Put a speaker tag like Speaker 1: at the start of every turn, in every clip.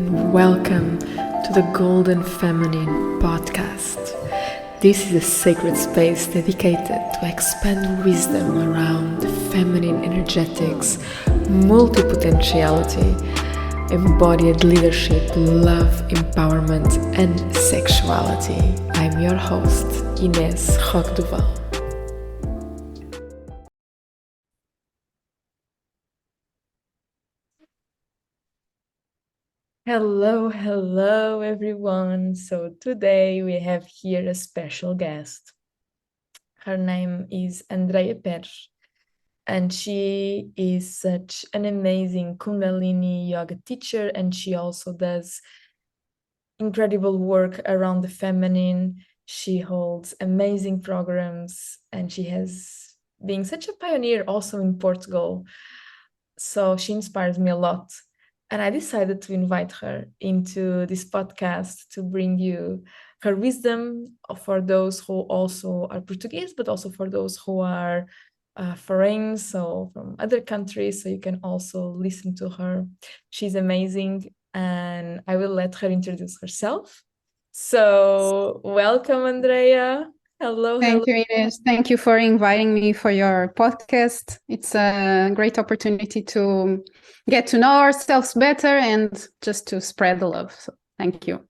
Speaker 1: Welcome to the Golden Feminine podcast. This is a sacred space dedicated to expand wisdom around feminine energetics, multipotentiality, embodied leadership, love, empowerment, and sexuality. I'm your host, Inês Roque Duval. Hello everyone. So today we have here a special guest. Her name is Andreia Pérez, and she is such an amazing Kundalini yoga teacher, and she also does incredible work around the feminine. She holds amazing programs, and she has been such a pioneer also in Portugal. So she inspires me a lot. And I decided to invite her into this podcast to bring you her wisdom for those who also are Portuguese, but also for those who are foreign, so from other countries. So you can also listen to her. She's amazing, and I will let her introduce herself. So welcome, Andreia. Hello.
Speaker 2: Thank you, Inês. Thank you for inviting me for your podcast. It's a great opportunity to get to know ourselves better and just to spread the love. So thank you.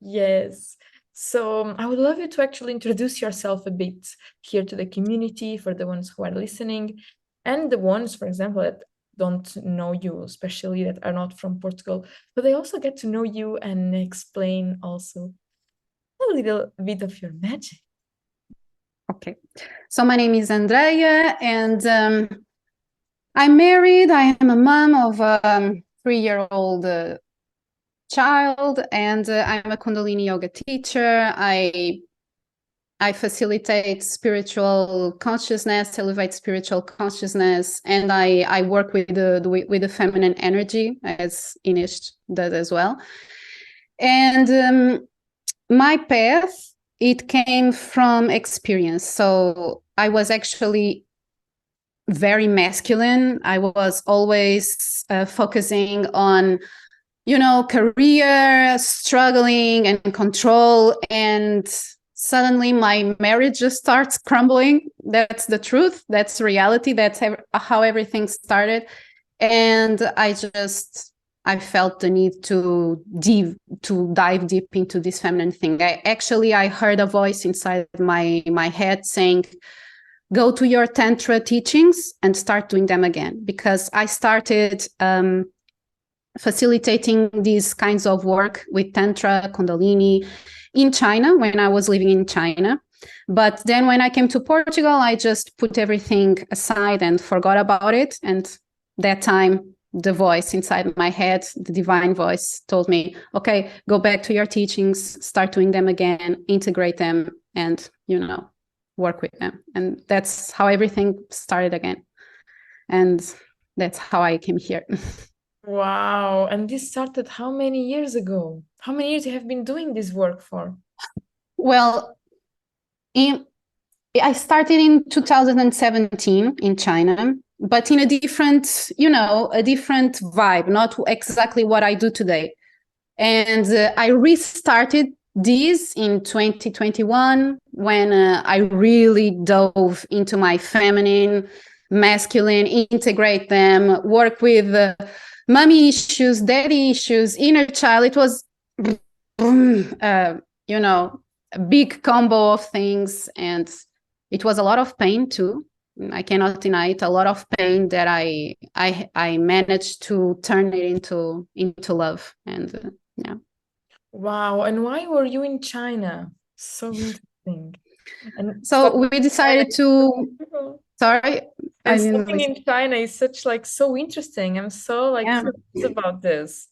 Speaker 1: Yes. So I would love you to actually introduce yourself a bit here to the community for the ones who are listening and the ones, for example, that don't know you, especially that are not from Portugal, but they also get to know you and explain also a little bit of your magic.
Speaker 2: Okay. So my name is Andreia, and I'm married. I am a mom of a 3-year-old child, and I'm a Kundalini yoga teacher. I facilitate spiritual consciousness, elevate spiritual consciousness, and I work with the feminine energy, as Inês does as well. And my path, it came from experience. So I was actually very masculine. I was always focusing on, career, struggling and control, and suddenly my marriage just starts crumbling. That's the truth. That's reality. That's how everything started. And I felt the need to dive deep into this feminine thing. I heard a voice inside my head saying, go to your Tantra teachings and start doing them again. Because I started facilitating these kinds of work with Tantra, Kundalini in China when I was living in China. But then when I came to Portugal, I just put everything aside and forgot about it. And that time, the voice inside my head, the divine voice, told me, okay, go back to your teachings, start doing them again, integrate them, and, work with them. And that's how everything started again. And that's how I came here.
Speaker 1: Wow. And this started how many years ago? How many years you have been doing this work for?
Speaker 2: Well, I started in 2017 in China, but in a different vibe, not exactly what I do today. And I restarted this in 2021 when I really dove into my feminine, masculine, integrate them, work with mommy issues, daddy issues, inner child. It was, a big combo of things, and it was a lot of pain too. I cannot deny it. A lot of pain that I managed to turn it into love, and yeah.
Speaker 1: Wow. And why were you in China? So interesting. And
Speaker 2: so we decided to. Sorry,
Speaker 1: and something in China is so interesting. I'm so curious about this.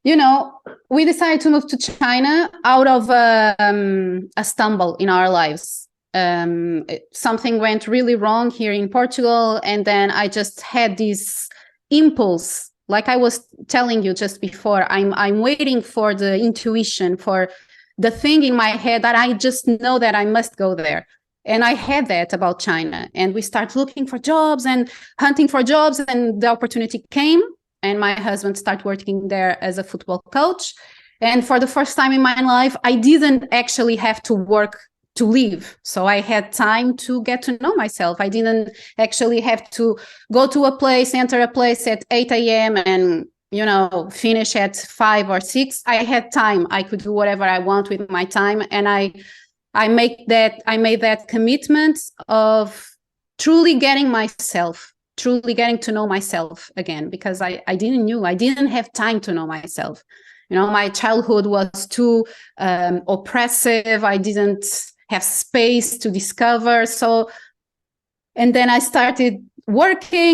Speaker 2: We decided to move to China out of a stumble in our lives. Something went really wrong here in Portugal, and then I just had this impulse, like I was telling you just before. I'm waiting for the intuition, for the thing in my head that I just know that I must go there. And I had that about China, and we started looking for jobs and hunting for jobs, and the opportunity came. and my husband started working there as a football coach. And for the first time in my life, I didn't actually have to work to live. So I had time to get to know myself. I didn't actually have to go to a place, enter a place at 8 a.m. and, finish at 5 or 6. I had time. I could do whatever I want with my time. And I made that commitment of truly getting to know myself again, because I didn't have time to know myself. My childhood was too oppressive. I didn't have space to discover. So, and then I started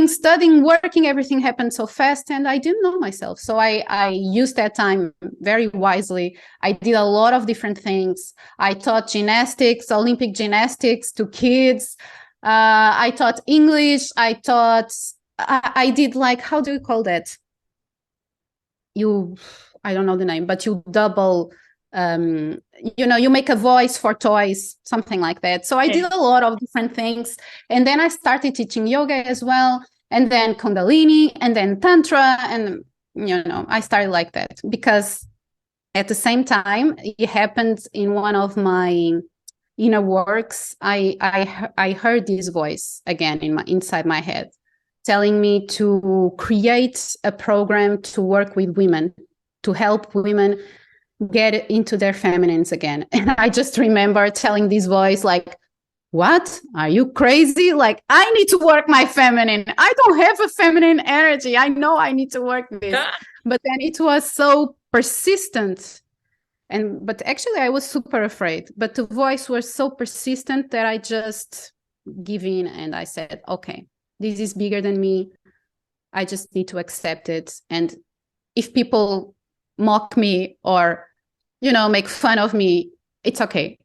Speaker 2: studying, working, everything happened so fast and I didn't know myself. So I used that time very wisely. I did a lot of different things. I taught gymnastics, Olympic gymnastics to kids. I taught English. I did how do you call that? I don't know the name, but you double, you make a voice for toys, something like that. So I did a lot of different things. And then I started teaching yoga as well. And then Kundalini and then Tantra. And, I started like that because at the same time, it happened in one of my inner works. I heard this voice again inside my head telling me to create a program to work with women, to help women get into their feminines again. And I just remember telling this voice, what? Are you crazy? I need to work my feminine. I don't have a feminine energy. I know I need to work this. But then it was so persistent. But actually I was super afraid. But the voice was so persistent that I just gave in and I said, okay, this is bigger than me. I just need to accept it. And if people mock me or, make fun of me, it's okay.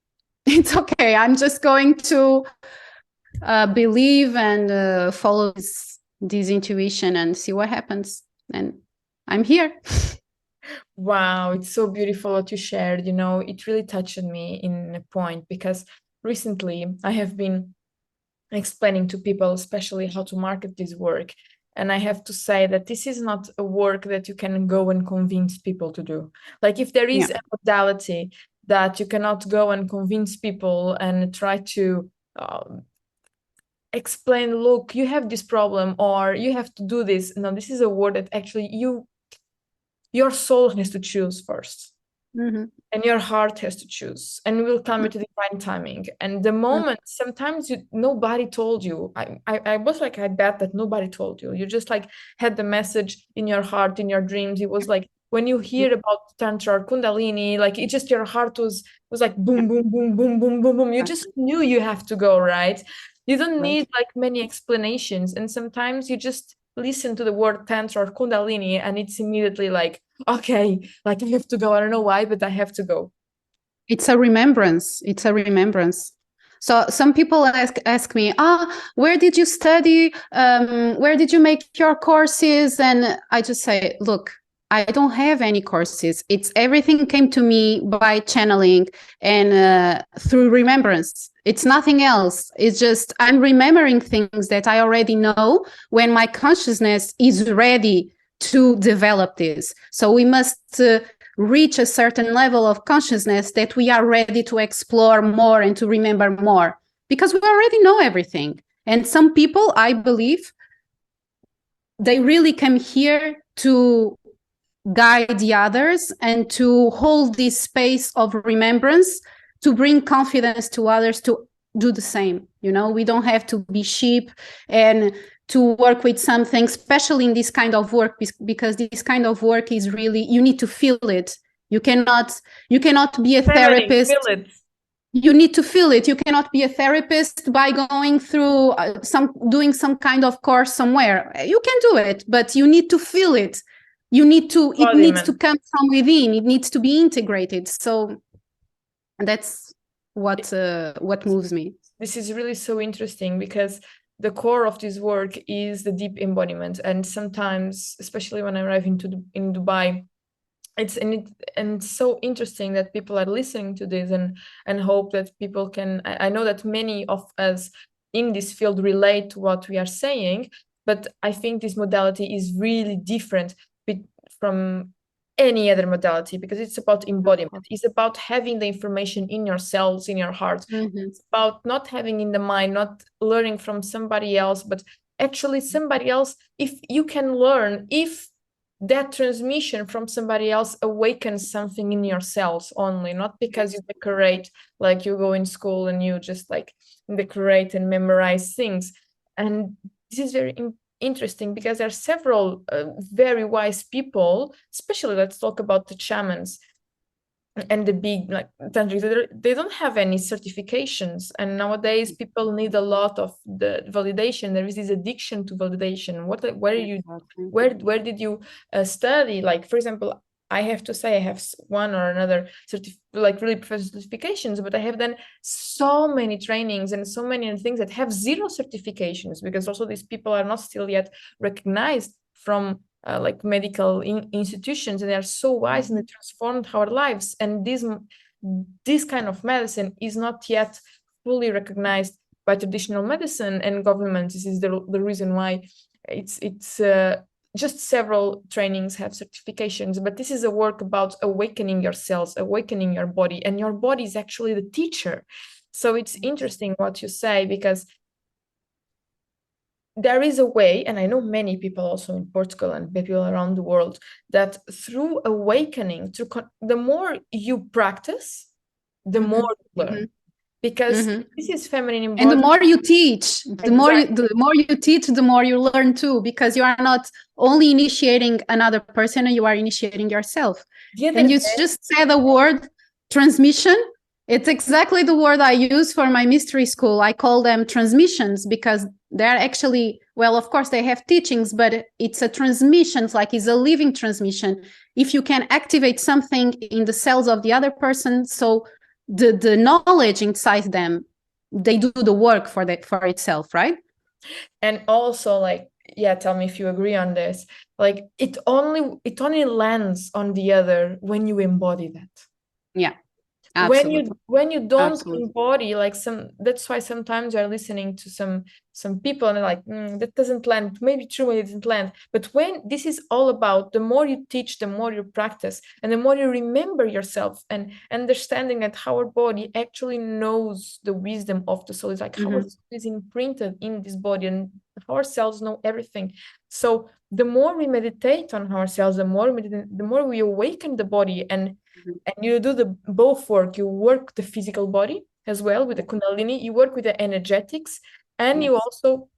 Speaker 2: It's okay. I'm just going to believe and follow this intuition and see what happens. And I'm here.
Speaker 1: Wow, it's so beautiful what you shared. It really touched me in a point because recently I have been explaining to people, especially how to market this work. And I have to say that this is not a work that you can go and convince people to do. If there is a modality that you cannot go and convince people and try to explain, look, you have this problem or you have to do this. No, this is a word that actually your soul has to choose first. Mm-hmm. And your heart has to choose, and will come at a divine timing. And the moment, sometimes nobody told you. I was I bet that nobody told you. You just had the message in your heart, in your dreams. It was when you hear about Tantra or Kundalini, it just your heart was boom, boom, boom, boom, boom, boom, boom. You just knew you have to go, right? You don't need many explanations. And sometimes you just listen to the word Tantra or Kundalini and it's immediately okay, I have to go. I don't know why, but I have to go.
Speaker 2: It's a remembrance. So some people ask me, where did you study? Where did you make your courses? And I just say, look, I don't have any courses. Everything came to me by channeling and through remembrance. It's nothing else. It's just I'm remembering things that I already know when my consciousness is ready to develop this. So we must reach a certain level of consciousness that we are ready to explore more and to remember more, because we already know everything. And some people, I believe, they really come here to guide the others and to hold this space of remembrance, to bring confidence to others to do the same. We don't have to be sheep and to work with something, especially in this kind of work, because this kind of work is really, you need to feel it. You cannot be a therapist. You need to feel it. You cannot be a therapist by going through doing some kind of course somewhere. You can do it, but you need to feel it. It needs to come from within. It needs to be integrated. So that's what moves me.
Speaker 1: This is really so interesting because the core of this work is the deep embodiment. And sometimes, especially when I arrive in Dubai, it's so interesting that people are listening to this and hope that people can. I know that many of us in this field relate to what we are saying. but I think this modality is really different from any other modality because it's about embodiment. It's about having the information in your cells, in your heart. It's about not having in the mind, not learning from somebody else, but actually somebody else, if you can learn, if that transmission from somebody else awakens something in your cells only, not because you decorate, like you go in school and you just like decorate and memorize things. And this is very interesting because there are several very wise people, especially let's talk about the shamans and the big like tantrics. They don't have any certifications, and nowadays people need a lot of the validation. There is this addiction to validation. Where did you study? Like, for example, I have to say I have one or another like really professional certifications, but I have done so many trainings and so many things that have zero certifications, because also these people are not still yet recognized from like medical institutions, and they are so wise and they transformed our lives. And this kind of medicine is not yet fully recognized by traditional medicine and government. This is the reason why it's just several trainings have certifications, but this is a work about awakening your cells, awakening your body, and your body is actually the teacher. So it's interesting what you say, because there is a way, and I know many people also in Portugal and people around the world, that through awakening, the more you practice, the more you learn. Because this is feminine embodiment.
Speaker 2: And the more you teach, the more you teach, the more you learn too, because you are not only initiating another person, you are initiating yourself. And you just said the word transmission. It's exactly the word I use for my mystery school. I call them transmissions because they're actually, well, of course they have teachings, but it's a transmission. It's like it's a living transmission. If you can activate something in the cells of the other person, so the knowledge inside them, they do the work for itself, right?
Speaker 1: And also, like, yeah, tell me if you agree on this. Like, it only lands on the other when you embody that.
Speaker 2: Yeah. Absolutely.
Speaker 1: When you don't embody, like that's why sometimes you're listening to some people and they're like, that doesn't land. Maybe true, it doesn't land. But when this is all about, the more you teach, the more you practice, and the more you remember yourself and understanding that our body actually knows the wisdom of the soul. It's like our soul is imprinted in this body, and our cells know everything. So the more we meditate on ourselves, the more we awaken the body, and you do the both work. You work the physical body as well with the Kundalini. You work with the energetics, and you also,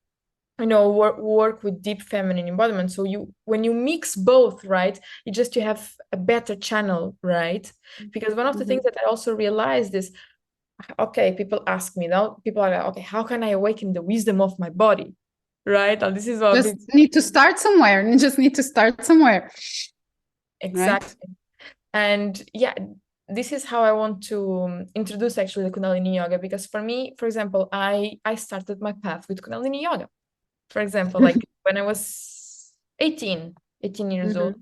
Speaker 1: work with deep feminine embodiment. So when you mix both, right, you have a better channel, right? Because one of the things that I also realized is, okay, people ask me now. People are like, okay, how can I awaken the wisdom of my body, right? And this is what
Speaker 2: need to start somewhere. You just need to start somewhere.
Speaker 1: Exactly. Right? And yeah, this is how I want to introduce actually the Kundalini yoga, because for me, for example, I started my path with Kundalini yoga. For example, like when I was 18 years old,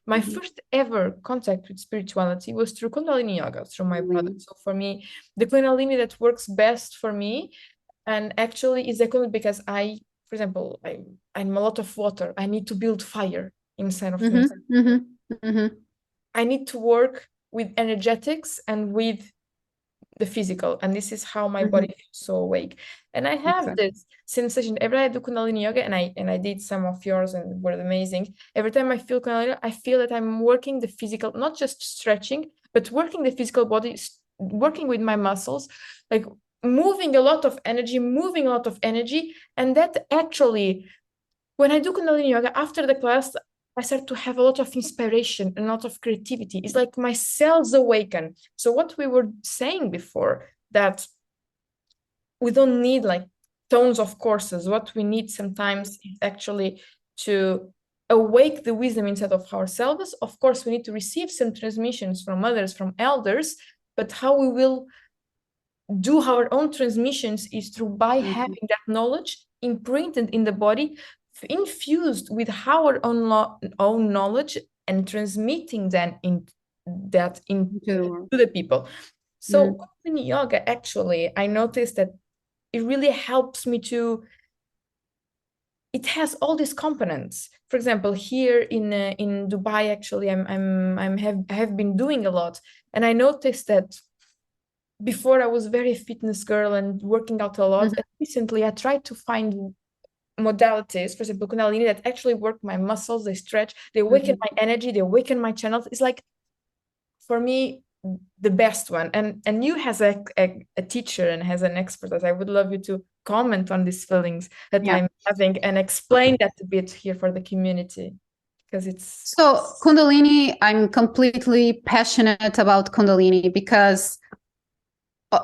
Speaker 1: my first ever contact with spirituality was through Kundalini yoga, through my brother. So for me, the Kundalini that works best for me, and actually is the Kundalini, because for example, I'm a lot of water. I need to build fire inside of me. I need to work with energetics and with the physical, and this is how my body feels so awake. And I have this sensation every time I do Kundalini yoga, and I did some of yours and were amazing. Every time I feel Kundalini, I feel that I'm working the physical, not just stretching, but working the physical body, working with my muscles, like moving a lot of energy, and that actually, when I do Kundalini yoga after the class, I start to have a lot of inspiration and a lot of creativity. It's like my cells awaken. So what we were saying before, that we don't need like tons of courses. What we need sometimes is actually to awake the wisdom inside of ourselves. Of course, we need to receive some transmissions from others, from elders, but how we will do our own transmissions is through by having that knowledge imprinted in the body, infused with our own knowledge, and transmitting then into the people. So Kundalini yoga, actually, I noticed that it really helps me to it has all these components. For example, here in Dubai, actually, I have been doing a lot, and I noticed that before I was very fitness girl and working out a lot. And recently, I tried to find modalities, for example, Kundalini, that actually work my muscles. They stretch, they awaken my energy, they awaken my channels. It's like, for me, the best one. And you, as a teacher and as an expert, as I would love you to comment on these feelings that I'm having and explain that a bit here for the community, because it's
Speaker 2: so Kundalini. I'm completely passionate about Kundalini because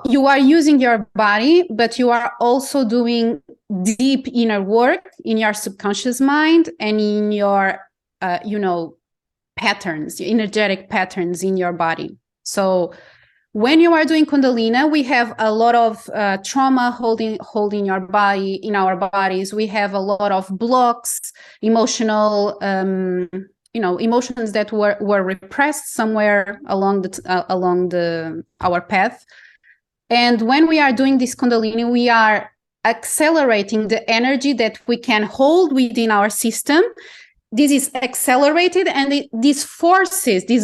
Speaker 2: you are using your body, but you are also doing deep inner work in your subconscious mind and in your, patterns, energetic patterns in your body. So when you are doing Kundalini, we have a lot of trauma holding your body, in our bodies. We have a lot of blocks, emotional, emotions that were repressed somewhere along our path. And when we are doing this Kundalini, we are accelerating the energy that we can hold within our system. This is accelerated, and this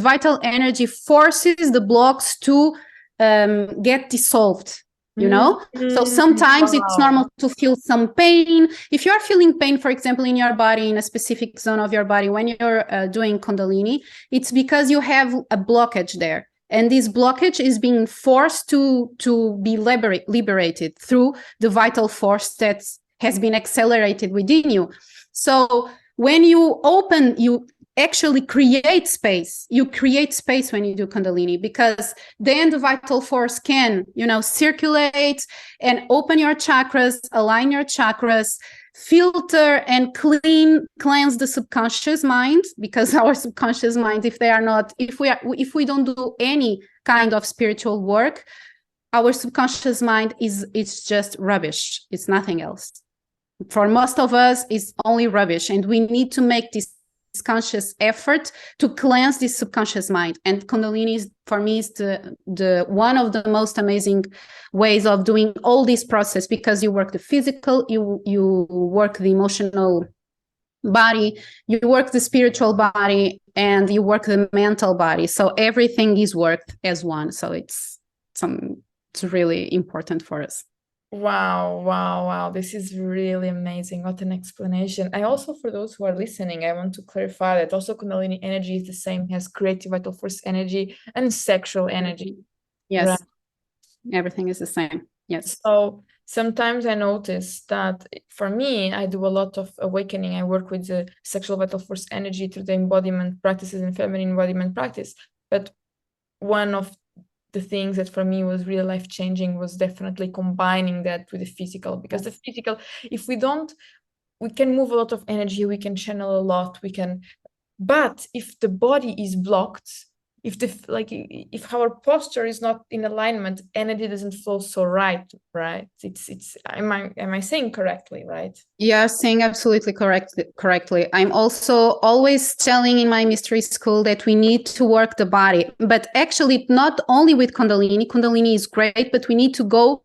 Speaker 2: vital energy forces the blocks to get dissolved, So sometimes it's normal to feel some pain. If you're feeling pain, for example, in your body, in a specific zone of your body, when you're doing Kundalini, it's because you have a blockage there. And this blockage is being forced to be liberated through the vital force that has been accelerated within you. So when you open, you actually create space. You create space when you do Kundalini, because then the vital force can, circulate and open your chakras, align your chakras, filter and cleanse the subconscious mind, because our subconscious mind, if we don't do any kind of spiritual work, our subconscious mind it's just rubbish. It's nothing else. For most of us, it's only rubbish, and we need to make this conscious effort to cleanse this subconscious mind. And Kundalini for me is the one of the most amazing ways of doing all this process, because you work the physical, you work the emotional body, you work the spiritual body, and you work the mental body. So everything is worked as one. So it's really important for us.
Speaker 1: Wow. This is really amazing. What an explanation. I also, for those who are listening, I want to clarify that also Kundalini energy is the same as creative vital force energy and sexual energy.
Speaker 2: Yes. Right? Everything is the same. Yes.
Speaker 1: So sometimes I notice that for me, I do a lot of awakening. I work with the sexual vital force energy through the embodiment practices and feminine embodiment practice. But one of the things that for me was real life changing was definitely combining that with the physical, because the physical, if we can move a lot of energy, we can channel a lot, but if the body is blocked, if our posture is not in alignment, energy doesn't flow so right? It's am I saying correctly, right?
Speaker 2: Yeah, saying absolutely correctly. I'm also always telling in my mystery school that we need to work the body, but actually not only with Kundalini. Kundalini is great, but we need to go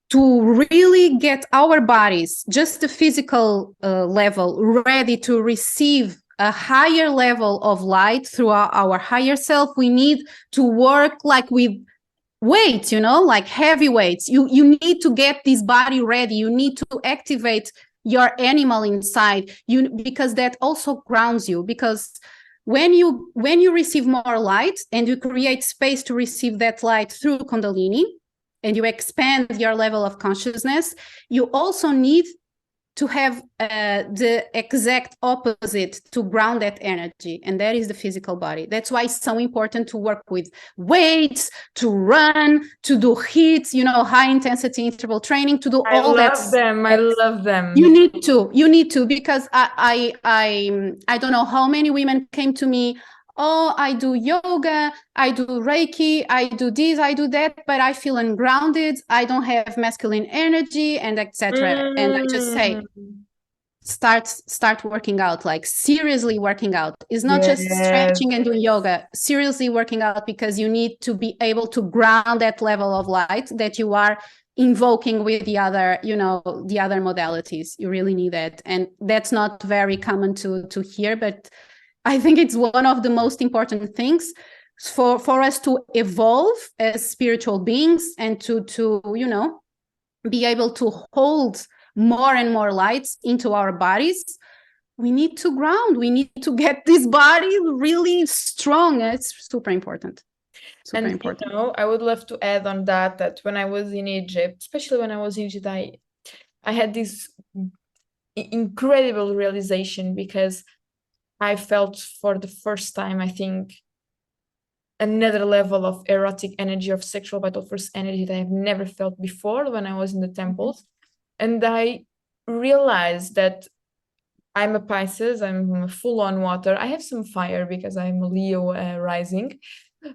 Speaker 2: to really get our bodies, just the physical level, ready to receive a higher level of light through our higher self. We need to work like with weights, like heavy weights. You need to get this body ready. You need to activate your animal inside you, because that also grounds you. Because when you receive more light and you create space to receive that light through Kundalini, and you expand your level of consciousness, you also need to have the exact opposite to ground that energy, and that is the physical body. That's why it's so important to work with weights, to run, to do HIIT, high intensity interval training, to do all that.
Speaker 1: I love them.
Speaker 2: You need to, because I don't know how many women came to me. Oh, I do yoga, I do Reiki, I do this, I do that, but I feel ungrounded, I don't have masculine energy, and etc. And I just say, start working out, like seriously working out. It's not just stretching and doing yoga, seriously working out, because you need to be able to ground that level of light that you are invoking with the other, the other modalities. You really need that. And that's not very common to hear, but I think it's one of the most important things for us to evolve as spiritual beings, and to be able to hold more and more lights into our bodies. We need to ground. We need to get this body really strong. It's super important. Super important.
Speaker 1: I would love to add on that when I was in Egypt, especially when I was in Egypt, I had this incredible realization, because I felt for the first time, I think, another level of erotic energy, of sexual vital force energy that I've never felt before when I was in the temples. And I realized that I'm a Pisces, I'm full on water. I have some fire because I'm a Leo rising.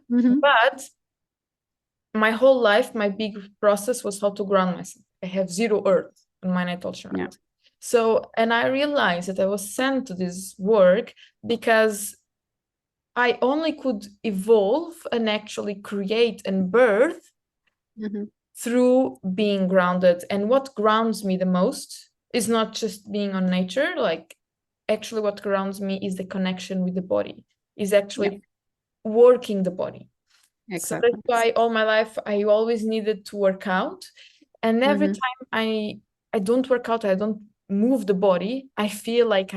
Speaker 1: But my whole life, my big process was how to ground myself. I have 0 earth on my natal chart. Yeah. So, and I realized that I was sent to this work because I only could evolve and actually create and birth through being grounded. And what grounds me the most is not just being on nature. Like, actually what grounds me is the connection with the body, is actually working the body. Exactly. So that's why all my life I always needed to work out. And every time I don't work out, I don't move the body, I feel like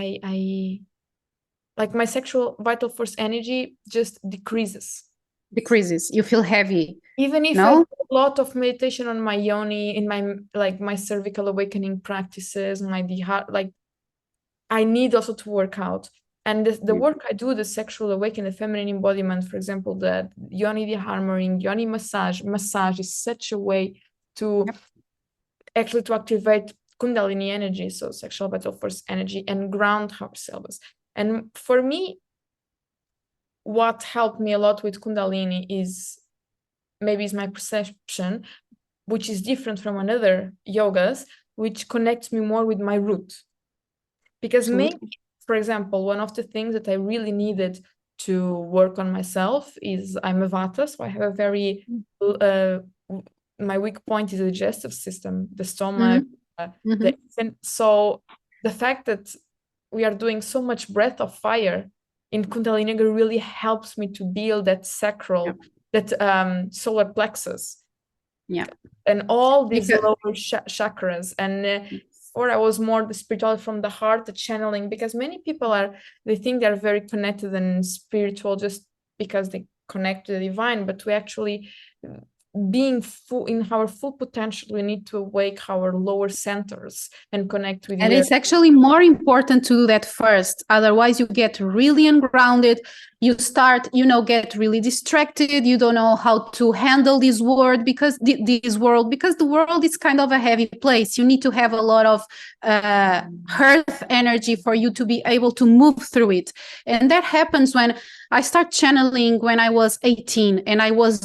Speaker 1: like my sexual vital force energy just decreases.
Speaker 2: You feel heavy.
Speaker 1: Even if I do a lot of meditation on my yoni, in my cervical awakening practices, like I need also to work out. And the work I do, the sexual awakening, the feminine embodiment, for example, the yoni dehammering, yoni massage is such a way to actually to activate Kundalini energy, so sexual vital force energy, and ground ourselves. And for me, what helped me a lot with Kundalini is my perception, which is different from another yogas, which connects me more with my root. Because maybe, for example, one of the things that I really needed to work on myself is I'm a Vata, so I have a very, my weak point is the digestive system, the stomach. So the fact that we are doing so much breath of fire in Kundalini really helps me to build that sacral, that solar plexus. Yeah. And all these lower chakras. And or I was more the spiritual from the heart, the channeling, because many people they think they're very connected and spiritual just because they connect to the divine, but we actually, being full in our full potential, we need to awake our lower centers and connect with. And
Speaker 2: it's actually more important to do that first. Otherwise, you get really ungrounded. You start, get really distracted. You don't know how to handle this world because the world is kind of a heavy place. You need to have a lot of earth energy for you to be able to move through it. And that happens when I start channeling when I was 18, and I was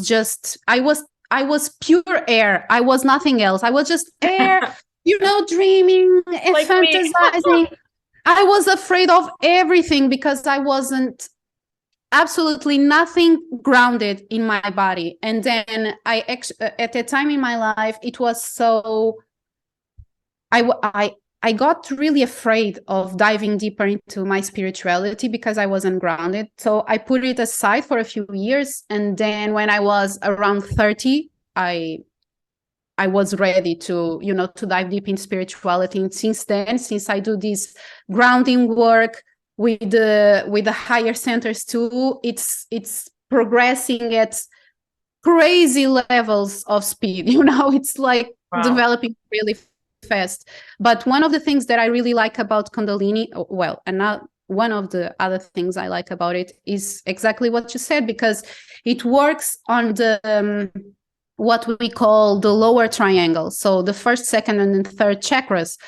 Speaker 2: pure air. I was nothing else. I was just air, dreaming and like fantasizing. I was afraid of everything because I wasn't absolutely nothing grounded in my body. And then at a time in my life, it was so, I got really afraid of diving deeper into my spirituality because I wasn't grounded. So I put it aside for a few years. And then when I was around 30, I was ready to, to dive deep in spirituality. And since then, since I do this grounding work with the higher centers too, it's progressing at crazy levels of speed. It's like developing really fast. But one of the things that I really like about Kundalini, and not one of the other things I like about it is exactly what you said, because it works on the what we call the lower triangle. So the first, second, and third chakras.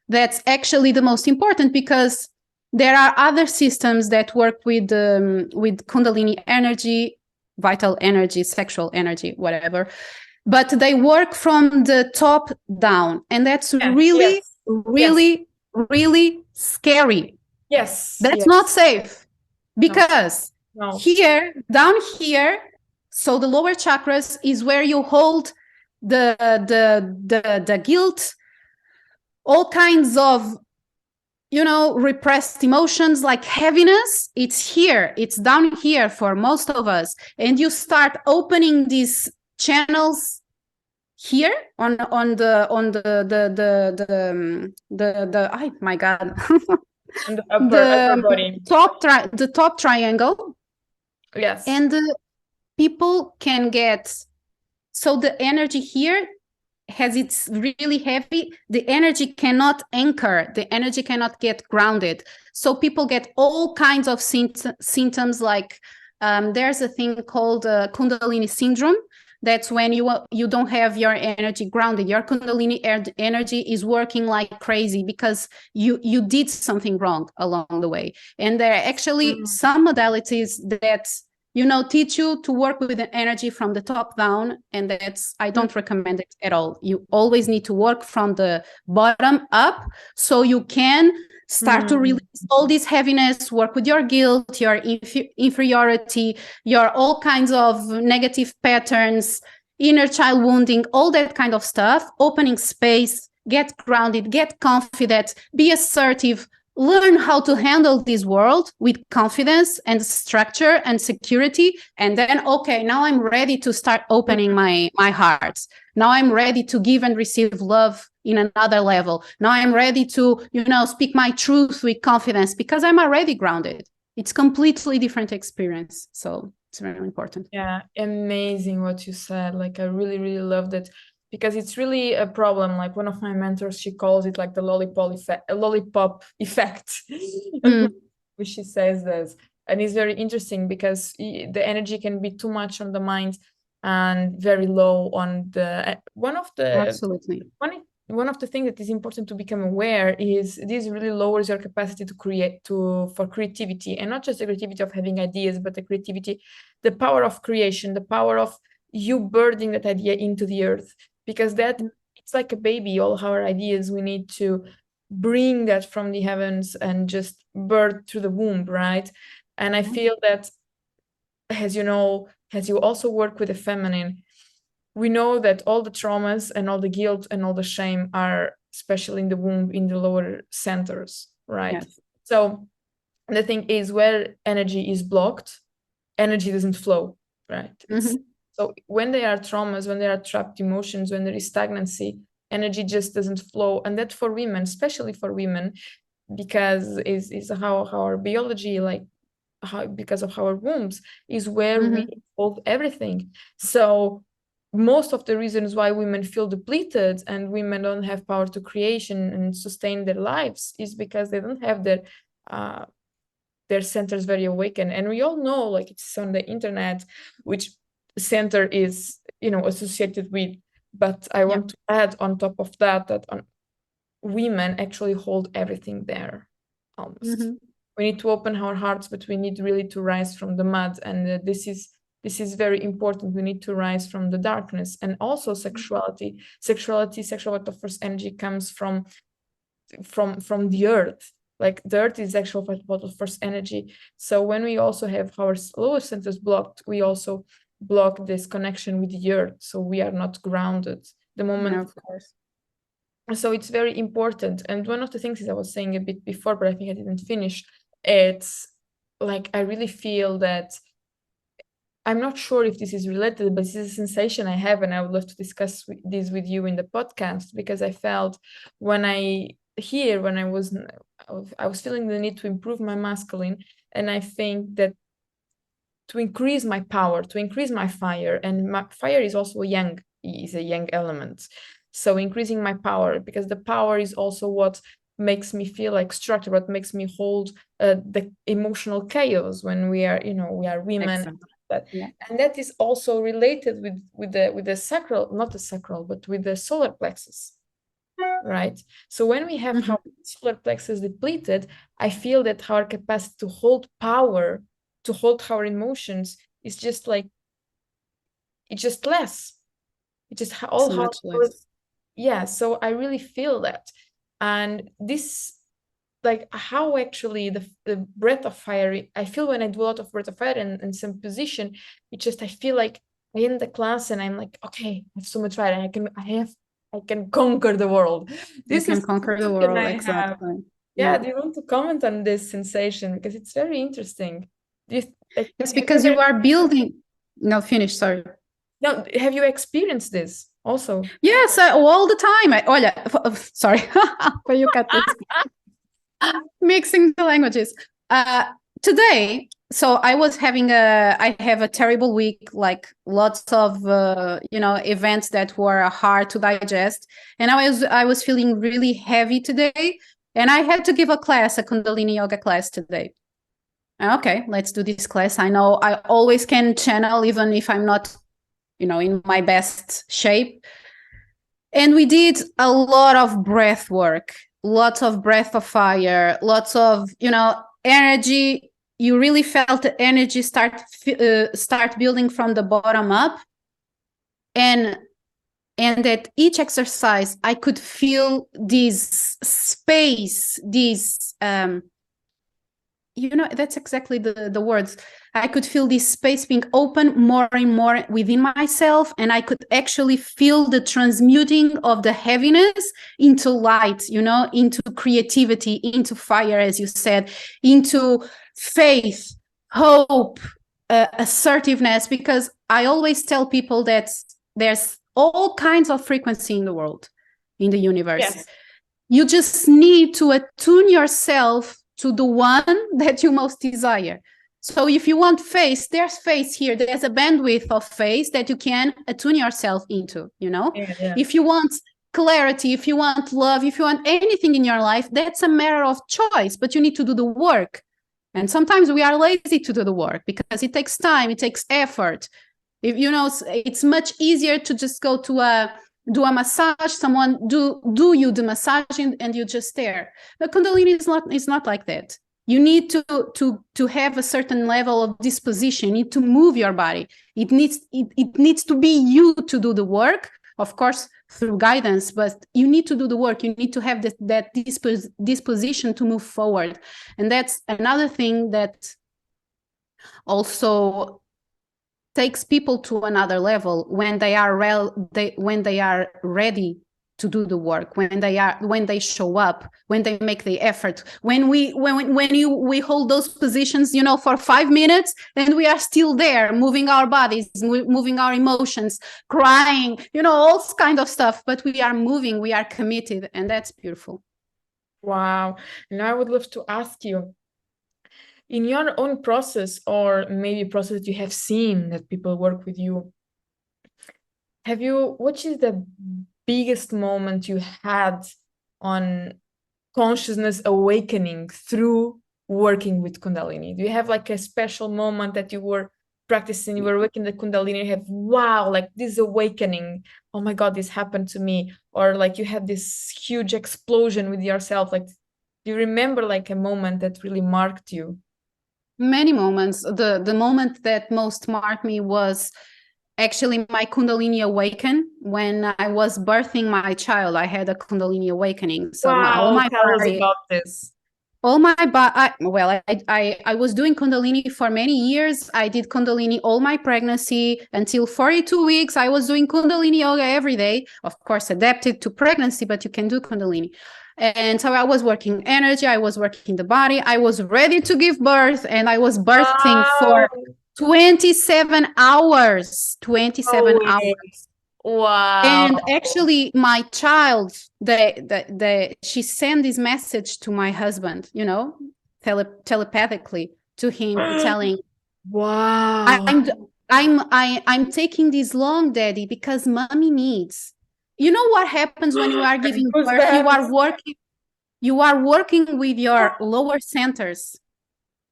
Speaker 2: That's actually the most important, because there are other systems that work with Kundalini energy, vital energy, sexual energy, whatever. But they work from the top down. And that's really scary.
Speaker 1: Yes.
Speaker 2: That's not safe. Because here, down here, so the lower chakras is where you hold the guilt, all kinds of, repressed emotions like heaviness. It's here, it's down here for most of us. And you start opening these channels here on the oh my god
Speaker 1: On the upper body.
Speaker 2: the top triangle.
Speaker 1: Yes.
Speaker 2: And people can get, so the energy here has, it's really heavy, the energy cannot anchor, the energy cannot get grounded, so people get all kinds of symptoms like there's a thing called Kundalini syndrome. That's when you don't have your energy grounded. Your Kundalini energy is working like crazy because you did something wrong along the way. And there are actually some modalities that teach you to work with the energy from the top down, and I don't recommend it at all. You always need to work from the bottom up, so you can start to release all this heaviness, work with your guilt, your inferiority, your all kinds of negative patterns, inner child wounding, all that kind of stuff, opening space, get grounded, get confident, be assertive, learn how to handle this world with confidence and structure and security. And then, okay, now I'm ready to start opening my heart. Now I'm ready to give and receive love in another level. Now I'm ready to, speak my truth with confidence because I'm already grounded. It's completely different experience. So it's very important.
Speaker 1: Yeah, amazing what you said. Like, I really, really love that, because it's really a problem. Like, one of my mentors, she calls it like the lollipop effect, which she says this. And it's very interesting because the energy can be too much on the mind and very low on the
Speaker 2: Absolutely.
Speaker 1: One of the things that is important to become aware is this really lowers your capacity to create, for creativity, and not just the creativity of having ideas, but the creativity, the power of creation, the power of you birthing that idea into the earth, because that it's like a baby. All our ideas, we need to bring that from the heavens and just birth through the womb, right? And I feel that, as you also work with the feminine, we know that all the traumas and all the guilt and all the shame are especially in the womb, in the lower centers, right?
Speaker 2: Yes.
Speaker 1: So the thing is, where energy is blocked, energy doesn't flow, right? So when there are traumas, when there are trapped emotions, when there is stagnancy, energy just doesn't flow. And that for women, especially for women, because is how our biology, like because of our wombs, is where we hold everything. So most of the reasons why women feel depleted and women don't have power to creation and sustain their lives is because they don't have their centers very awakened. And we all know, like, it's on the internet, which center is associated with. But I want to add on top of that women actually hold everything there, almost. We need to open our hearts, but we need really to rise from the mud. And this is very important. We need to rise from the darkness. And also sexuality, sexual vital force energy comes from the earth. Like, the earth is actual vital force energy. So when we also have our lower centers blocked, we also block this connection with the earth. So we are not grounded the moment.
Speaker 2: Of course.
Speaker 1: So it's very important. And one of the things is, I was saying a bit before, but I think I didn't finish. It's like, I really feel that, I'm not sure if this is related, but this is a sensation I have, and I would love to discuss this with you in the podcast, because I felt when I was feeling the need to improve my masculine, and I think that to increase my power, to increase my fire, and my fire is also a yang element. So increasing my power, because the power is also what makes me feel like structure, what makes me hold the emotional chaos when we are women.
Speaker 2: Excellent.
Speaker 1: And that is also related with the sacral, not the sacral, but with the solar plexus, right? So when we have our solar plexus depleted, I feel that our capacity to hold power, to hold our emotions, is just like, it's just less. It just all
Speaker 2: so
Speaker 1: how
Speaker 2: much less.
Speaker 1: Yeah. So I really feel that. And this, like, how actually the breath of fire, I feel when I do a lot of breath of fire in some position, it just, I feel like I end the class and I'm like, okay, I have so much right. I can conquer the world.
Speaker 2: You
Speaker 1: This
Speaker 2: can
Speaker 1: is the
Speaker 2: conquer the
Speaker 1: sensation
Speaker 2: world,
Speaker 1: I have.
Speaker 2: exactly.
Speaker 1: Yeah,
Speaker 2: Yeah.
Speaker 1: do you want to comment on this sensation? Because it's very interesting. Do you, like,
Speaker 2: Yes,
Speaker 1: have you
Speaker 2: because
Speaker 1: ever,
Speaker 2: you are building. No, finish, sorry.
Speaker 1: no, have you experienced this also?
Speaker 2: Yes, all the time. Olha, sorry, but you got this. Mixing the languages. Today, so I have a terrible week, like lots of events that were hard to digest, and I was feeling really heavy today, and I had to give a Kundalini yoga class today. Okay, let's do this class. I know I always can channel even if I'm not, in my best shape. And we did a lot of breath work, lots of breath of fire, lots of, energy. You really felt the energy start building from the bottom up. And at each exercise, I could feel this space, this that's exactly the words. I could feel this space being open more and more within myself, and I could actually feel the transmuting of the heaviness into light, into creativity, into fire, as you said, into faith, hope, assertiveness, because I always tell people that there's all kinds of frequency in the world, in the universe.
Speaker 1: Yes.
Speaker 2: You just need to attune yourself to the one that you most desire. So if you want face, there's face here. There's a bandwidth of face that you can attune yourself into,
Speaker 1: Yeah.
Speaker 2: If you want clarity, if you want love, if you want anything in your life, that's a matter of choice, but you need to do the work. And sometimes we are lazy to do the work because it takes time, it takes effort. If it's much easier to just go to do a massage, someone do you the massage and you just stare. But Kundalini is not like that. You need to have a certain level of disposition. You need to move your body. It needs to be you to do the work, of course, through guidance, but you need to do the work. You need to have that disposition to move forward. And that's another thing that also takes people to another level when they are ready to do the work, when they show up, when they make the effort, when we hold those positions, for 5 minutes, and we are still there, moving our bodies, moving our emotions, crying, all kind of stuff, but we are moving, we are committed, and that's beautiful.
Speaker 1: Wow. And I would love to ask you, in your own process, or maybe process that you have seen that people work with you, what is the biggest moment you had on consciousness awakening through working with Kundalini? Do you have like a special moment that you were practicing, you were working the Kundalini, you have, wow, like this awakening, oh my God, this happened to me, or like you had this huge explosion with yourself? Like, do you remember like a moment that really marked you?
Speaker 2: Many moments. The moment that most marked me was actually my Kundalini awaken when I was birthing my child. I had a Kundalini awakening. So
Speaker 1: Wow, tell us about this.
Speaker 2: all my I was doing Kundalini for many years. I did Kundalini all my pregnancy until 42 weeks. I was doing Kundalini yoga every day, of course adapted to pregnancy, but you can do Kundalini. And so I was working energy, I was working the body, I was ready to give birth, and I was birthing for 27 hours. 27 hours.
Speaker 1: Wow.
Speaker 2: And actually, my child, she sent this message to my husband, telepathically to him, telling,
Speaker 1: wow,
Speaker 2: I'm taking this long, Daddy, because mommy needs. You know what happens when you are giving birth? You are working with your lower centers.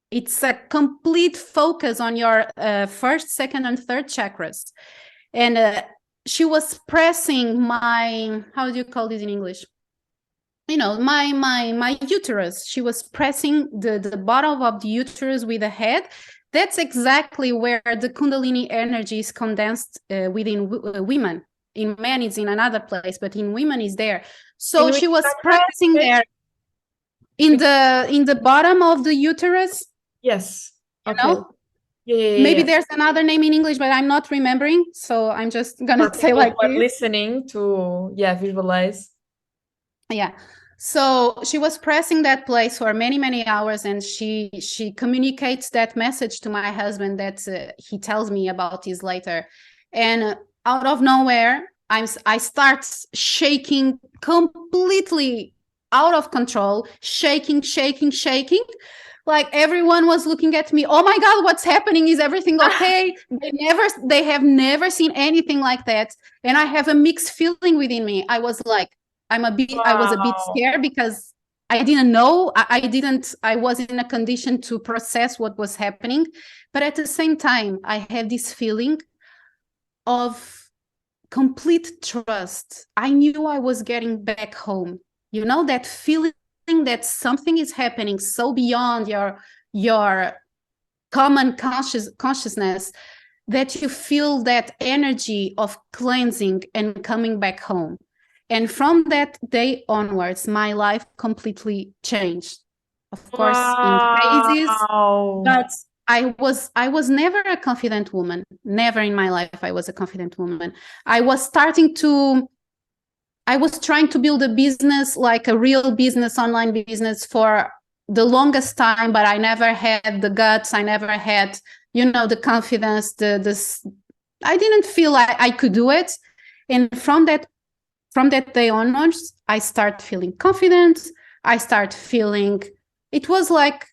Speaker 2: It's a complete focus on your first, second, and third chakras. And she was pressing my, how do you call this in English? My uterus. She was pressing the bottom of the uterus with the head. That's exactly where the Kundalini energy is condensed within women. In men, it's in another place, but in women, is there. So she was pressing there in the bottom of the uterus.
Speaker 1: Yes. Okay.
Speaker 2: Maybe
Speaker 1: Yeah.
Speaker 2: there's another name in English, but I'm not remembering. So I'm just gonna
Speaker 1: For
Speaker 2: say
Speaker 1: people
Speaker 2: like
Speaker 1: who are
Speaker 2: this.
Speaker 1: listening to, visualize.
Speaker 2: Yeah. So she was pressing that place for many, many hours, and she communicates that message to my husband that he tells me about this later. And out of nowhere, I start shaking, completely out of control, shaking. Like everyone was looking at me. Oh my God, what's happening? Is everything okay? They have never seen anything like that. And I have a mixed feeling within me. I was like, I was a bit
Speaker 1: Wow.
Speaker 2: scared because I didn't know. I was in a condition to process what was happening. But at the same time, I had this feeling of complete trust. I knew I was getting back home. You know, that feeling that something is happening so beyond your common consciousness, that you feel that energy of cleansing and coming back home. And from that day onwards, my life completely changed. Of course, in phases,
Speaker 1: Wow.
Speaker 2: but I was never a confident woman. Never in my life I was a confident woman. I was starting to I was trying to build a business, like a real business, online business, for the longest time, but I never had the guts. I never had, the confidence, I didn't feel like I could do it. And from that day onwards, I start feeling confident. I start feeling, it was like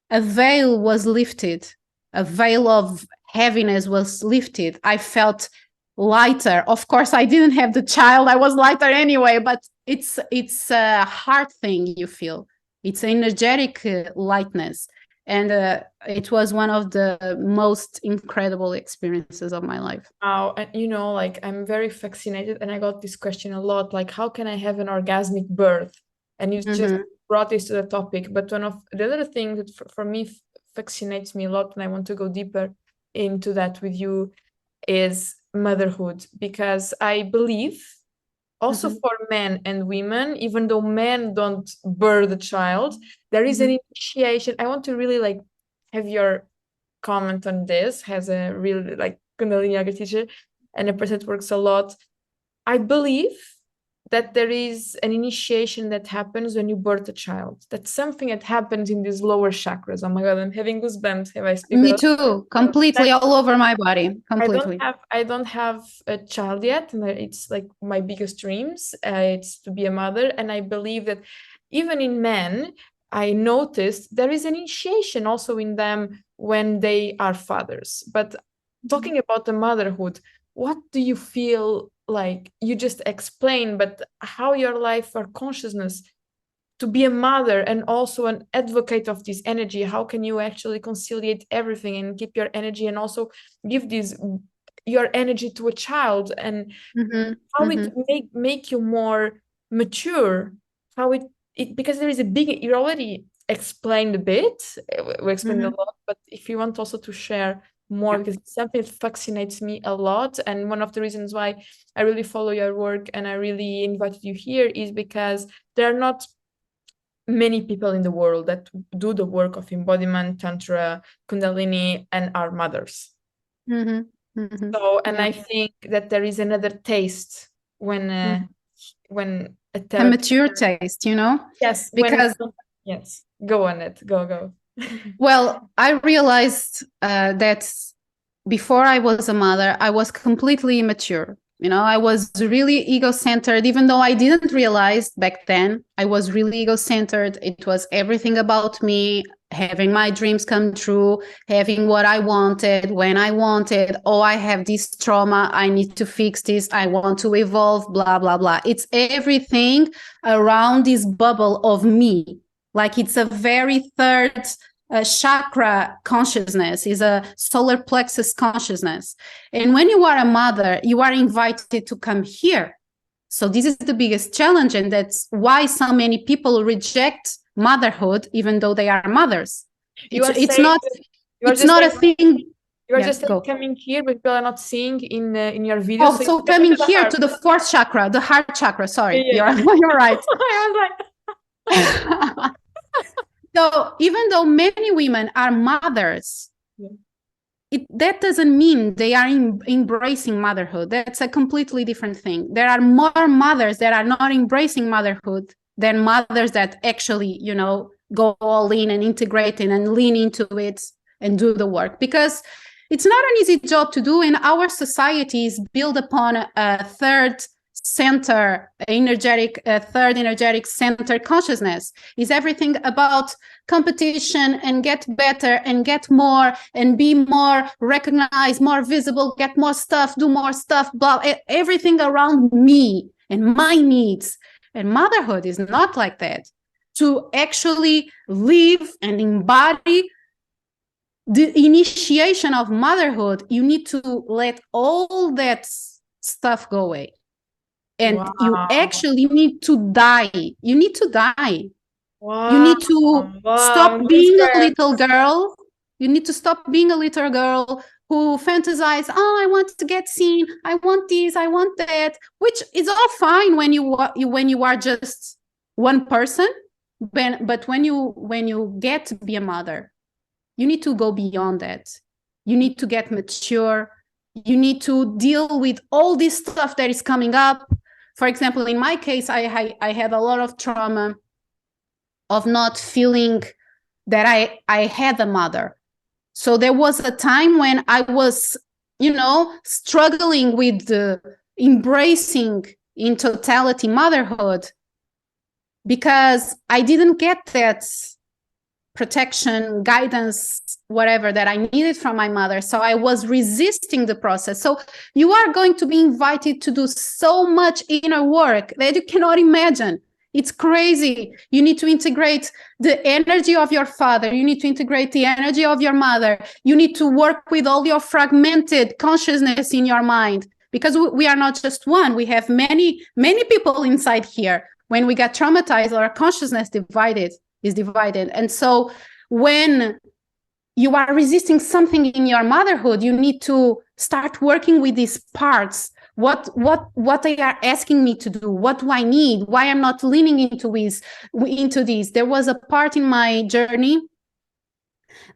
Speaker 2: a veil was lifted, a veil of heaviness was lifted. I felt lighter. Of course, I didn't have the child. I was lighter anyway, but it's a heart thing you feel. It's energetic lightness. And it was one of the most incredible experiences of my life.
Speaker 1: Wow. And like I'm very fascinated, and I got this question a lot, like how can I have an orgasmic birth? And you just
Speaker 2: Mm-hmm.
Speaker 1: brought this to the topic. But one of the other things that for me fascinates me a lot, and I want to go deeper into that with you, is motherhood, because I believe also
Speaker 2: Mm-hmm.
Speaker 1: for men and women, even though men don't birth a child, there is an initiation. I want to really like have your comment on this, has a really like Kundalini yoga teacher and a person that works a lot. I believe that there is an initiation that happens when you birth a child. That's something that happens in these lower chakras. Oh my God, I'm having goosebumps. Have I speak
Speaker 2: Me
Speaker 1: about
Speaker 2: too, completely all over my body, completely.
Speaker 1: I don't have a child yet, and it's like my biggest dreams. It's to be a mother, and I believe that even in men, I noticed there is an initiation also in them when they are fathers. But talking about the motherhood, what do you feel like? You just explain, but how your life or consciousness to be a mother and also an advocate of this energy, how can you actually conciliate everything and keep your energy and also give this your energy to a child, and
Speaker 2: Mm-hmm.
Speaker 1: how it
Speaker 2: Mm-hmm.
Speaker 1: make you more mature, how it because there is a big, you already explained a bit, we explained a
Speaker 2: Mm-hmm.
Speaker 1: lot, but if you want also to share more,
Speaker 2: Yeah.
Speaker 1: because it's something that fascinates me a lot, and one of the reasons why I really follow your work and I really invited you here is because there are not many people in the world that do the work of embodiment, tantra, kundalini, and are mothers.
Speaker 2: Mm-hmm. Mm-hmm.
Speaker 1: So, and
Speaker 2: Yeah.
Speaker 1: I think that there is another taste
Speaker 2: Mm-hmm.
Speaker 1: when a
Speaker 2: A
Speaker 1: therapist,
Speaker 2: mature taste,
Speaker 1: yes, when
Speaker 2: because,
Speaker 1: yes, go on it, go.
Speaker 2: well, I realized that before I was a mother, I was completely immature. I was really ego-centered, even though I didn't realize back then. I was really ego-centered. It was everything about me, having my dreams come true, having what I wanted, when I wanted. Oh, I have this trauma. I need to fix this. I want to evolve, blah, blah, blah. It's everything around this bubble of me. Like it's a very third chakra consciousness, is a solar plexus consciousness. And when you are a mother, you are invited to come here. So this is the biggest challenge, and that's why so many people reject motherhood, even though they are mothers.
Speaker 1: You are
Speaker 2: It's
Speaker 1: saying
Speaker 2: not
Speaker 1: you are
Speaker 2: it's
Speaker 1: just
Speaker 2: not a
Speaker 1: saying
Speaker 2: thing.
Speaker 1: you are
Speaker 2: Yeah,
Speaker 1: just saying
Speaker 2: go.
Speaker 1: coming here, but people are not seeing in your video,
Speaker 2: Oh,
Speaker 1: so you're
Speaker 2: so
Speaker 1: coming
Speaker 2: coming
Speaker 1: to the
Speaker 2: here
Speaker 1: heart.
Speaker 2: to the fourth chakra, the heart chakra. Sorry,
Speaker 1: Yeah.
Speaker 2: you're right.
Speaker 1: I
Speaker 2: So even though many women are mothers,
Speaker 1: was like,
Speaker 2: that doesn't mean they are embracing motherhood. That's a completely different thing. There are more mothers that are not embracing motherhood than mothers that actually, you know, go all in and integrate it and lean into it and do the work, because it's not an easy job to do. And our society is built upon a third energetic center consciousness. Is everything about competition and get better and get more and be more recognized, more visible, get more stuff, do more stuff, blah, everything around me and my needs. And motherhood is not like that. To actually live and embody the initiation of motherhood, you need to let all that stuff go away. And you actually need to die. You need to die.
Speaker 1: Wow.
Speaker 2: You need to stop being a little girl. You need to stop being a little girl who fantasize, oh, I want to get seen. I want this, I want that, which is all fine when you are just one person. But when you get to be a mother, you need to go beyond that. You need to get mature. You need to deal with all this stuff that is coming up. For example, in my case, I had a lot of trauma of not feeling that I had a mother. So there was a time when I was, you know, struggling with embracing in totality motherhood, because I didn't get that protection, guidance, whatever that I needed from my mother. So I was resisting the process. So you are going to be invited to do so much inner work that you cannot imagine. It's crazy. You need to integrate the energy of your father. You need to integrate the energy of your mother. You need to work with all your fragmented consciousness in your mind, because we are not just one. We have many, many people inside here. When we get traumatized, our consciousness is divided. And so when you are resisting something in your motherhood, you need to start working with these parts. What they are asking me to do, what do I need, why I'm not leaning into this. There was a part in my journey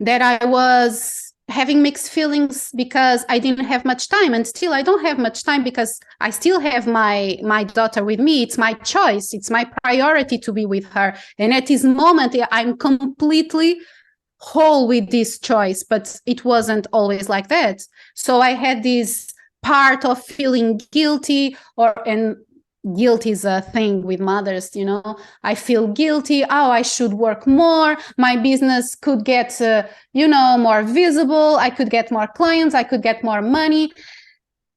Speaker 2: that I was having mixed feelings because I didn't have much time, and still I don't have much time because I still have my daughter with me. It's my choice, it's my priority to be with her, and at this moment I'm completely whole with this choice, but it wasn't always like that. So I had this part of feeling guilty, and guilt is a thing with mothers, you know. I feel guilty. Oh, I should work more. My business could get, more visible. I could get more clients. I could get more money.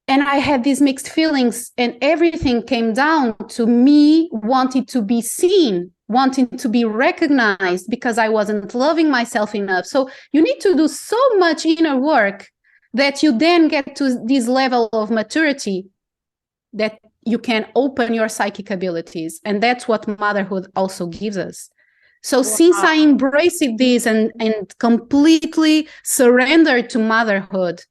Speaker 2: And I had these mixed feelings, and everything came down to me wanting to be seen, wanting to be recognized, because I wasn't loving myself enough. So you need to do so much inner work that you then get to this level of maturity that you can open your psychic abilities. And that's what motherhood also gives us. So since I embraced this and completely surrendered to motherhood,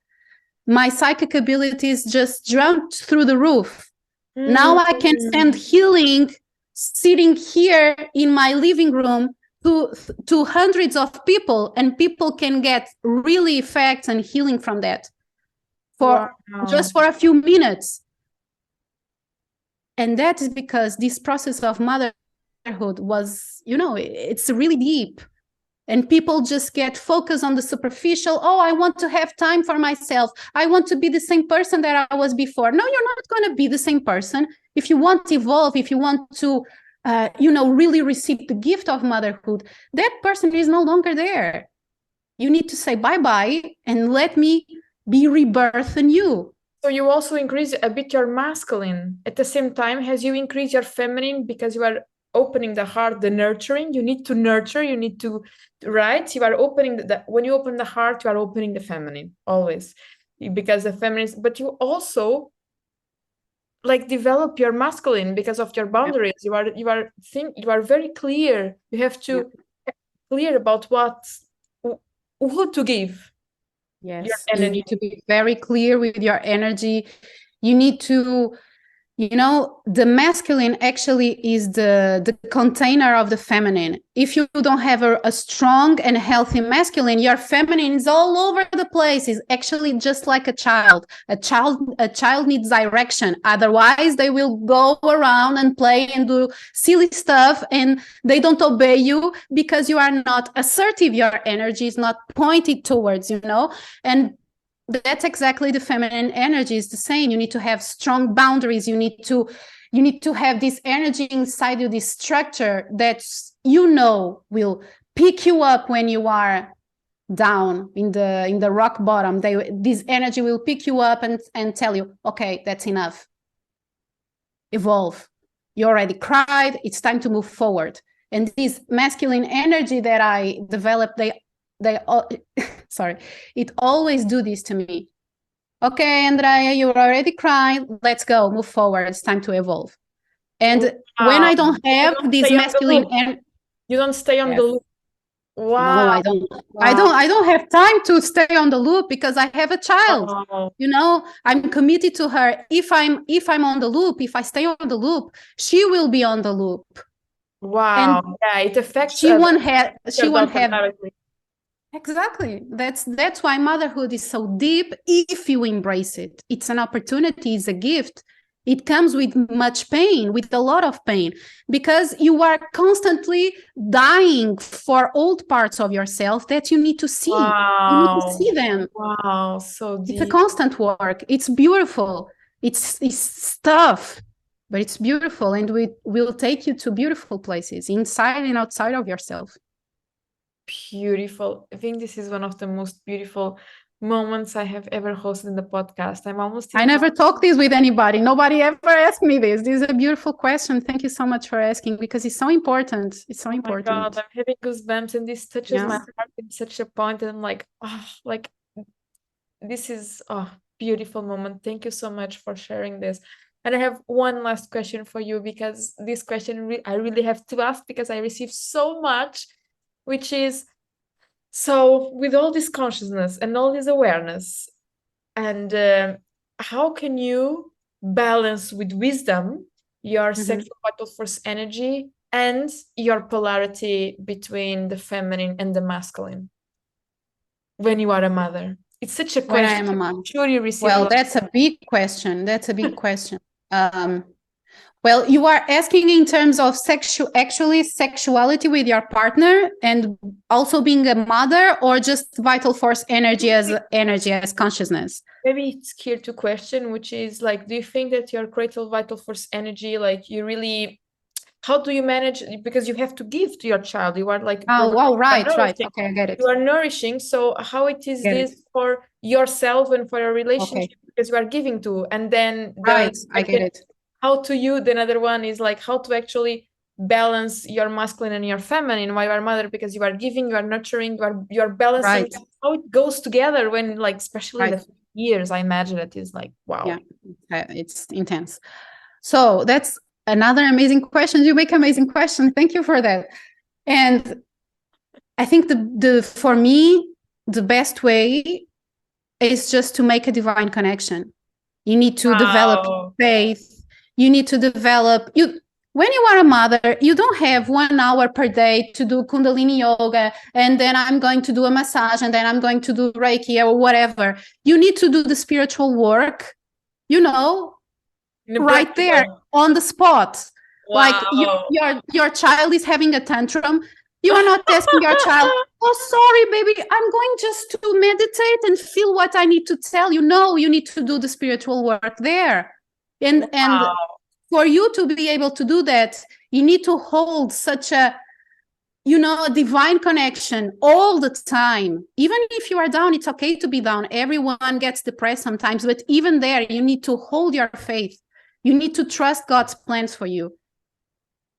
Speaker 2: my psychic abilities just jumped through the roof. Now I can stand healing, sitting here in my living room to hundreds of people, and people can get really effects and healing from that just for a few minutes. And that is because this process of motherhood was, it's really deep. And people just get focused on the superficial. Oh, I want to have time for myself. I want to be the same person that I was before. No, you're not going to be the same person. If you want to evolve, if you want to, really receive the gift of motherhood, that person is no longer there. You need to say bye-bye and let me be rebirthed anew.
Speaker 1: So you also increase a bit your masculine at the same time as you increase your feminine, because you are opening the heart, the nurturing. You need to nurture, you need to, right? You are opening when you open the heart, you are opening the feminine always, because the feminine, but you also develop your masculine because of your boundaries. You are very clear. You have to clear about who to give.
Speaker 2: Yes, you need to be very clear with your energy. You need to You know, the masculine actually is the container of the feminine. If you don't have a strong and healthy masculine, your feminine is all over the place. It's actually just like a child. A child needs direction. Otherwise, they will go around and play and do silly stuff, and they don't obey you because you are not assertive. Your energy is not pointed towards, and that's exactly the feminine energy is the same. You need to have strong boundaries. You need to have this energy inside you, this structure that will pick you up when you are down in the rock bottom. This energy will pick you up and tell you, okay, that's enough. Evolve. You already cried. It's time to move forward. And this masculine energy that I developed, it always do this to me. Okay, Andreia, you already cried. Let's go, move forward. It's time to evolve. And when I don't have this masculine energy,
Speaker 1: you don't stay on the loop. Wow.
Speaker 2: No, I don't. Wow. I don't have time to stay on the loop because I have a child. Wow. I'm committed to her. If I'm on the loop, if I stay on the loop, she will be on the loop.
Speaker 1: Wow. And yeah, it affects.
Speaker 2: She won't have. Exactly. That's why motherhood is so deep if you embrace it. It's an opportunity, it's a gift. It comes with much pain, with a lot of pain, because you are constantly dying for old parts of yourself that you need to see. Wow. You need to see them.
Speaker 1: Wow, so deep.
Speaker 2: It's a constant work. It's beautiful. It's tough, but it's beautiful, and we will take you to beautiful places inside and outside of yourself.
Speaker 1: Beautiful. I think this is one of the most beautiful moments I have ever hosted in the podcast.
Speaker 2: I never talked this with anybody. Nobody ever asked me this. This is a beautiful question. Thank you so much for asking, because it's so important. It's so important.
Speaker 1: My God, I'm having goosebumps, and this touches my heart in such a point. And I'm like, this is a beautiful moment. Thank you so much for sharing this. And I have one last question for you, because this question I really have to ask because I receive so much, which is, so with all this consciousness and all this awareness, and how can you balance with wisdom your sexual vital force energy and your polarity between the feminine and the masculine when you are a mother? It's such a question.
Speaker 2: When I am a mom.
Speaker 1: Sure, you receive.
Speaker 2: Well, that's a big question. That's a big question. Well, you are asking in terms of sexuality with your partner and also being a mother, or just vital force energy as consciousness?
Speaker 1: Maybe it's here to question, which is like, do you think that your creative vital force energy, like you really, how do you manage? Because you have to give to your child. You are like,
Speaker 2: right. Okay, I get it.
Speaker 1: You are nourishing. So how it is this for yourself and for your relationship, because you are giving to, and then
Speaker 2: I get it.
Speaker 1: How to you, the other one is like how to actually balance your masculine and your feminine while you are mother, because you are giving, you are nurturing, you are balancing. How it goes together when, like, especially the years, I imagine it is like, wow.
Speaker 2: Yeah, it's intense. So that's another amazing question. You make amazing questions. Thank you for that. And I think for me, the best way is just to make a divine connection. You need to develop faith. You need to develop when you are a mother, you don't have 1 hour per day to do Kundalini yoga, and then I'm going to do a massage, and then I'm going to do Reiki or whatever. You need to do the spiritual work, right there on the spot. Wow. Like your child is having a tantrum. You are not asking your child, oh, sorry, baby, I'm going just to meditate and feel what I need to tell you. No, you need to do the spiritual work there. And for you to be able to do that, you need to hold such a divine connection all the time. Even if you are down, it's okay to be down. Everyone gets depressed sometimes, but even there, you need to hold your faith. You need to trust God's plans for you.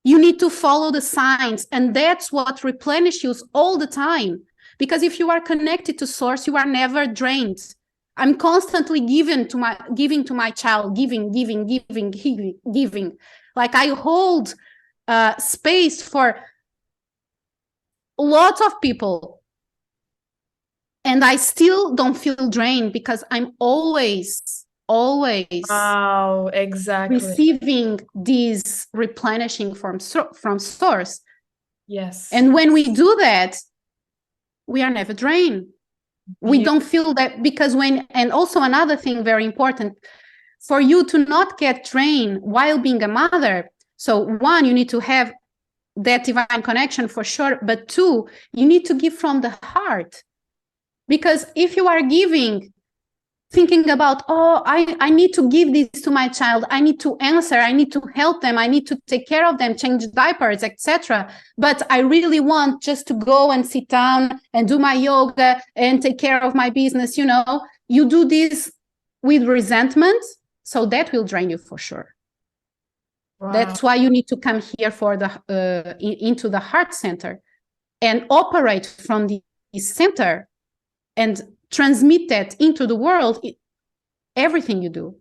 Speaker 2: You need to follow the signs, and that's what replenishes you all the time. Because if you are connected to Source, you are never drained. I'm constantly giving to my child, giving. Like I hold space for lots of people, and I still don't feel drained because I'm always always
Speaker 1: Wow, exactly.
Speaker 2: receiving this replenishing from source.
Speaker 1: Yes.
Speaker 2: And when we do that, we are never drained. We don't feel that, because and also another thing very important, for you to not get drained while being a mother. So one, you need to have that divine connection for sure. But two, you need to give from the heart. Because if you are giving, thinking about, oh, I need to give this to my child, I need to answer, I need to help them, I need to take care of them, change diapers, etc. But I really want just to go and sit down and do my yoga and take care of my business, you do this with resentment, so that will drain you for sure. Wow. That's why you need to come here for into the heart center and operate from the center and transmit that into the world, everything you do,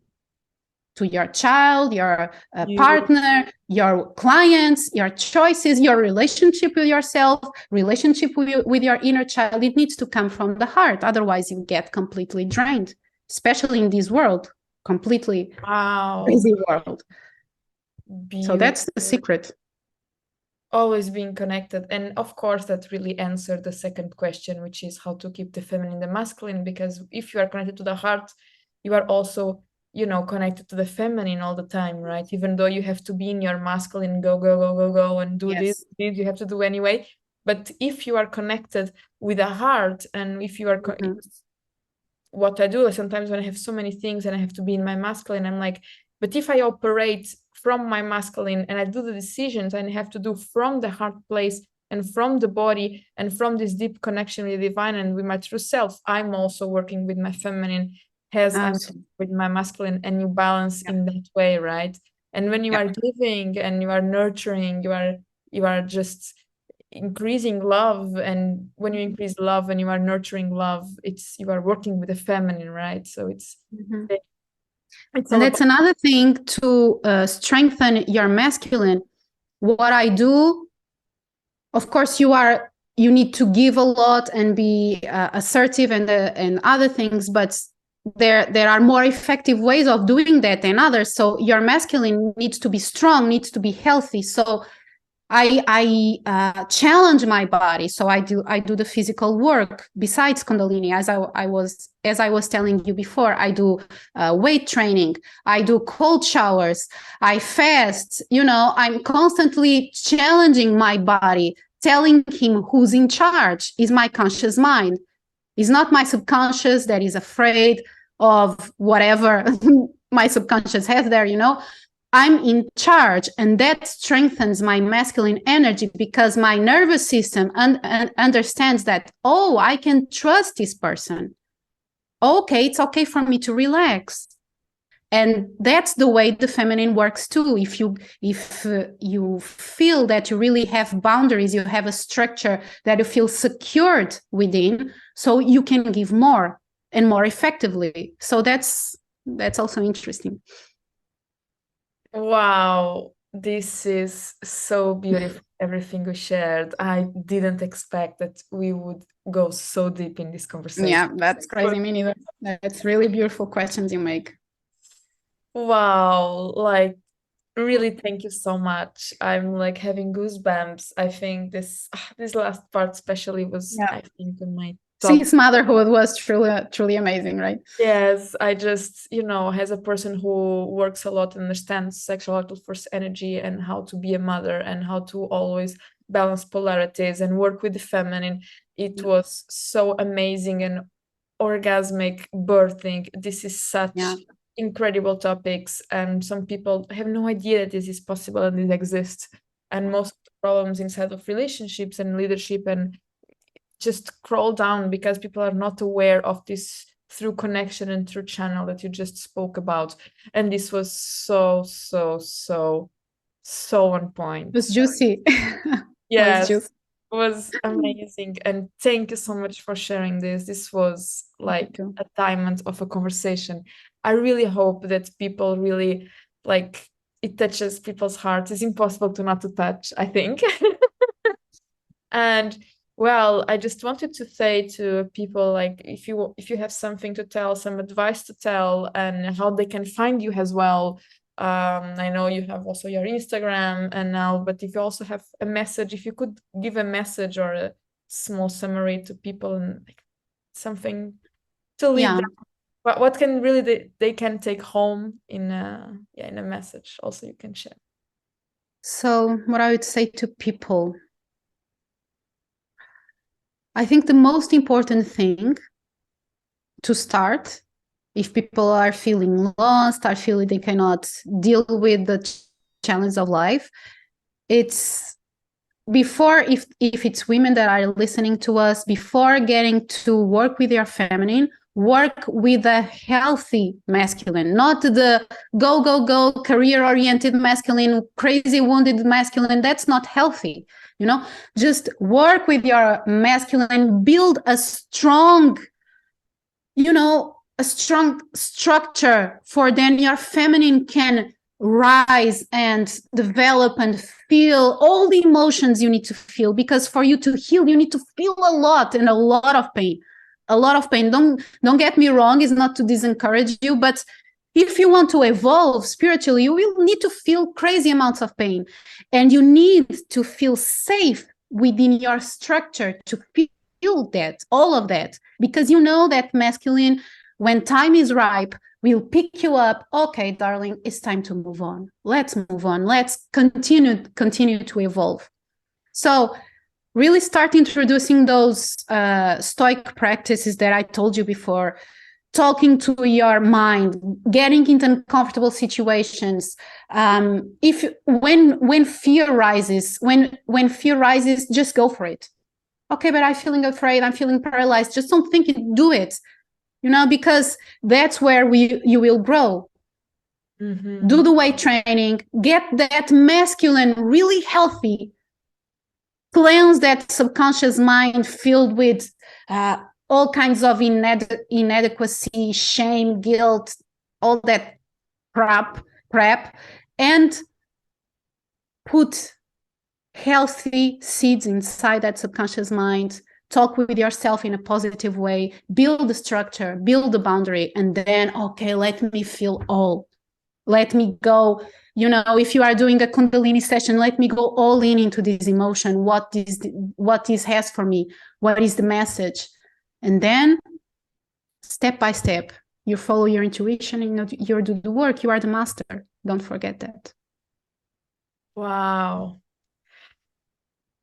Speaker 2: to your child, your partner, your clients, your choices, your relationship with yourself, relationship with your inner child. It needs to come from the heart. Otherwise, you get completely drained, especially in this world, completely crazy world. Beautiful. So that's the secret.
Speaker 1: Always being connected. And of course, that really answered the second question, which is how to keep the feminine and the masculine. Because if you are connected to the heart, you are also, connected to the feminine all the time, right? Even though you have to be in your masculine, go, and do this, you have to do anyway. But if you are connected with the heart, and if you are, what I do sometimes when I have so many things and I have to be in my masculine, I'm like, but if I operate from my masculine and I do the decisions and I have to do from the heart place and from the body and from this deep connection with the divine and with my true self, I'm also working with my feminine as I'm with my masculine, and you balance in that way, right? And when you are giving and you are nurturing, you are just increasing love. And when you increase love and you are nurturing love, you are working with the feminine, right? So it's
Speaker 2: and that's another thing to strengthen your masculine. What I do, of course, you need to give a lot and be assertive and other things, but there are more effective ways of doing that than others. So your masculine needs to be strong, needs to be healthy. So I challenge my body. So I do the physical work besides Kundalini, as I was telling you before. I do weight training. I do cold showers. I fast. I'm constantly challenging my body, telling him who's in charge. Is my conscious mind. It's not my subconscious that is afraid of whatever my subconscious has there, I'm in charge, and that strengthens my masculine energy because my nervous system understands that, oh, I can trust this person. Okay, it's okay for me to relax. And that's the way the feminine works too. If you feel that you really have boundaries, you have a structure that you feel secured within, so you can give more and more effectively. So that's also interesting.
Speaker 1: Wow, this is so beautiful, everything we shared. I didn't expect that we would go so deep in this conversation.
Speaker 2: Yeah, that's crazy. Me neither. That's really beautiful questions you make.
Speaker 1: Wow, really, thank you so much. I'm having goosebumps. I think this last part especially was, I think, in my top.
Speaker 2: Since motherhood was truly amazing, right?
Speaker 1: Yes, I just, as a person who works a lot and understands sexual active force energy and how to be a mother and how to always balance polarities and work with the feminine, it was so amazing and orgasmic birthing. This is such incredible topics, and some people have no idea that this is possible and it exists. And most of the problems inside of relationships and leadership and just crawl down because people are not aware of this through connection and through channel that you just spoke about. And this was so on point.
Speaker 2: It was juicy.
Speaker 1: Yes, it was amazing. And thank you so much for sharing this. This was a diamond of a conversation. I really hope that people really it touches people's hearts. It's impossible to not to touch, I think. And Well, I just wanted to say to people, like, if you have something to tell, some advice to tell, and how they can find you as well. I know you have also your Instagram and now, but if you also have a message, if you could give a message or a small summary to people and like something to leave
Speaker 2: Yeah.
Speaker 1: them, what can really they can take home in a message also you can share.
Speaker 2: So what I would say to people, I think the most important thing to start, if people are feeling lost, are feeling they cannot deal with the challenge of life, it's before, if it's women that are listening to us, before getting to work with your feminine, work with a healthy masculine, not the go, go, go, career-oriented masculine, crazy wounded masculine. That's not healthy. Just work with your masculine, build a strong, a strong structure for then your feminine can rise and develop and feel all the emotions you need to feel, because for you to heal you need to feel a lot, and a lot of pain. Don't get me wrong, it's not to disencourage you, but if you want to evolve spiritually, you will need to feel crazy amounts of pain, and you need to feel safe within your structure to feel that, all of that, because you know that masculine, when time is ripe, we'll pick you up. Okay, darling, it's time to move on. Let's move on. Let's continue to evolve. So really start introducing those stoic practices that I told you before, talking to your mind, getting into uncomfortable situations. If when fear rises, just go for it. Okay, but I'm feeling afraid, I'm feeling paralyzed. Just don't think it, do it. Because that's where you will grow.
Speaker 1: Mm-hmm.
Speaker 2: Do the weight training, get that masculine really healthy, cleanse that subconscious mind filled with all kinds of inadequacy, shame, guilt, all that crap, and put healthy seeds inside that subconscious mind. Talk with yourself in a positive way, build the structure, build the boundary, and then, okay, let me feel all. Let me go. If you are doing a Kundalini session, let me go all in into this emotion. What this has for me? What is the message? And then, step by step, you follow your intuition and you do the work. You are the master. Don't forget that.
Speaker 1: Wow.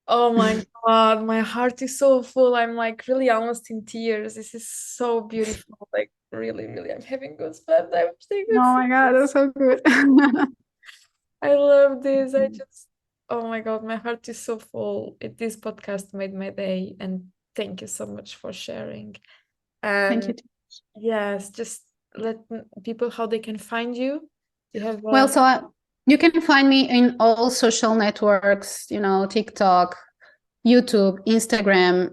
Speaker 1: Oh my God, my heart is so full. I'm like really almost in tears. This is so beautiful. Like really, really, I'm having goosebumps. I wish they could
Speaker 2: Oh
Speaker 1: see.
Speaker 2: my God, that's so good.
Speaker 1: I love this. Oh my God, my heart is so full. This podcast made my day, and thank you so much for sharing.
Speaker 2: Thank you.
Speaker 1: And yes, just let people how they can find you. You have
Speaker 2: Well, so you can find me in all social networks, TikTok, YouTube, Instagram.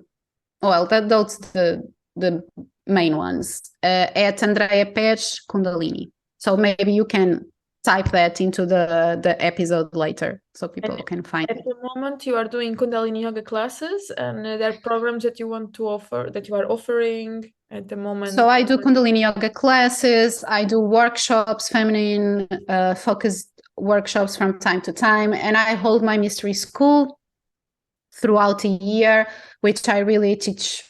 Speaker 2: Well, those the main ones. At Andreia Pers Kundalini. So maybe you can type that into the episode later, so people
Speaker 1: and
Speaker 2: can find
Speaker 1: at
Speaker 2: it.
Speaker 1: the moment you are doing Kundalini yoga classes, and there are programs that you want to offer that you are offering at the moment.
Speaker 2: So I do Kundalini yoga classes. I do workshops, feminine focused workshops from time to time, and I hold my mystery school throughout a year, which I really teach.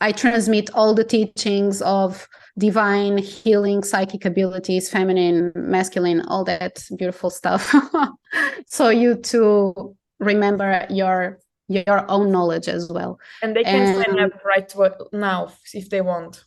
Speaker 2: I transmit all the teachings of divine healing, psychic abilities, feminine, masculine, all that beautiful stuff. So you to remember your own knowledge as well.
Speaker 1: And they can sign up right now if they want.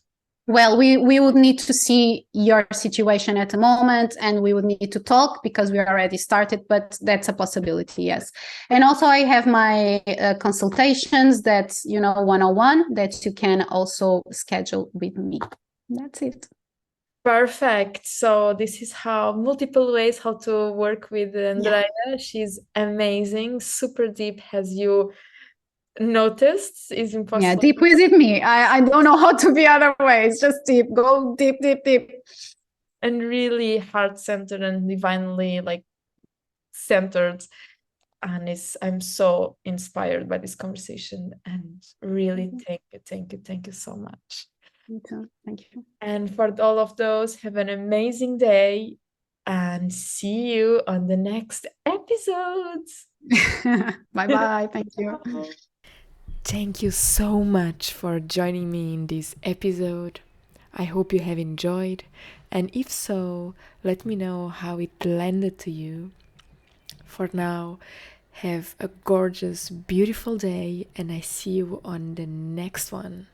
Speaker 2: Well, we would need to see your situation at the moment, and we would need to talk because we already started, but that's a possibility, yes. And also I have my consultations that's, 101 that you can also schedule with me. That's it.
Speaker 1: Perfect. So this is how multiple ways how to work with Andreia. Yeah. She's amazing, super deep, as you noticed. Is impossible.
Speaker 2: Yeah, deep visit me. I don't know how to be otherwise. Just deep. Go deep, deep, deep.
Speaker 1: And really heart-centered and divinely centered. And I'm so inspired by this conversation, and really thank you so much.
Speaker 2: Me too. Thank you.
Speaker 1: And for all of those, have an amazing day and see you on the next episodes.
Speaker 2: Bye bye. Thank you.
Speaker 1: Thank you so much for joining me in this episode. I hope you have enjoyed, and if so, let me know how it landed to you. For now, have a gorgeous, beautiful day, and I see you on the next one.